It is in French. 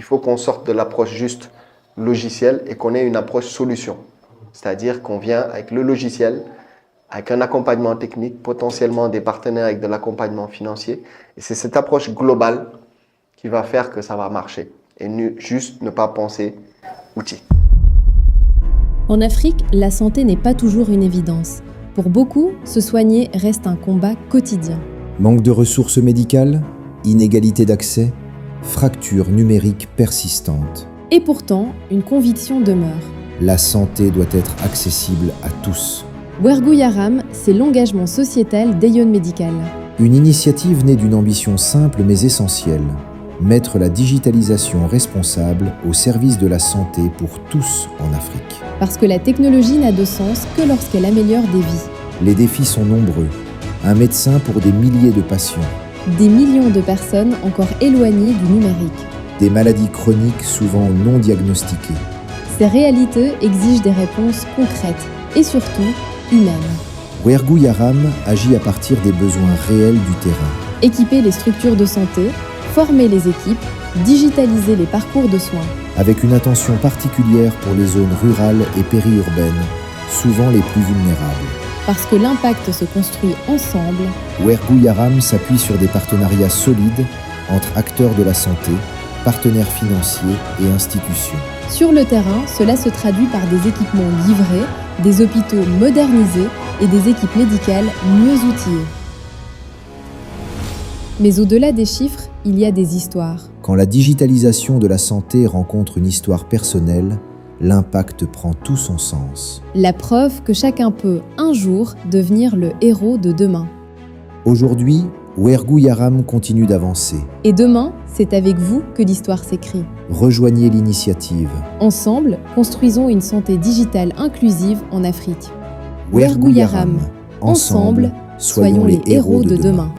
faut qu'on sorte de l'approche juste logiciel et qu'on ait une approche solution. C'est-à-dire qu'on vient avec le logiciel, avec un accompagnement technique, potentiellement des partenaires avec de l'accompagnement financier. Et c'est cette approche globale qui va faire que ça va marcher. Et juste ne pas penser outil. En Afrique, la santé n'est pas toujours une évidence. Pour beaucoup, se soigner reste un combat quotidien. Manque de ressources médicales, inégalité d'accès, fractures numériques persistantes. Et pourtant, une conviction demeure. La santé doit être accessible à tous. Wergou Yaram, c'est l'engagement sociétal d'Aeon Medical. Une initiative née d'une ambition simple mais essentielle. Mettre la digitalisation responsable au service de la santé pour tous en Afrique. Parce que la technologie n'a de sens que lorsqu'elle améliore des vies. Les défis sont nombreux. Un médecin pour des milliers de patients. Des millions de personnes encore éloignées du numérique. Des maladies chroniques souvent non diagnostiquées. Ces réalités exigent des réponses concrètes et surtout humaines. Wergou Yaram agit à partir des besoins réels du terrain. Équiper les structures de santé, former les équipes, digitaliser les parcours de soins. Avec une attention particulière pour les zones rurales et périurbaines, souvent les plus vulnérables. Parce que l'impact se construit ensemble, Wergou Yaram s'appuie sur des partenariats solides entre acteurs de la santé, partenaires financiers et institutions. Sur le terrain, cela se traduit par des équipements livrés, des hôpitaux modernisés et des équipes médicales mieux outillées. Mais au-delà des chiffres, il y a des histoires. Quand la digitalisation de la santé rencontre une histoire personnelle, l'impact prend tout son sens. La preuve que chacun peut, un jour, devenir le héros de demain. Aujourd'hui, Wergou Yaram continue d'avancer. Et demain, c'est avec vous que l'histoire s'écrit. Rejoignez l'initiative. Ensemble, construisons une santé digitale inclusive en Afrique. Wergou Yaram. Ensemble, soyons les héros de demain.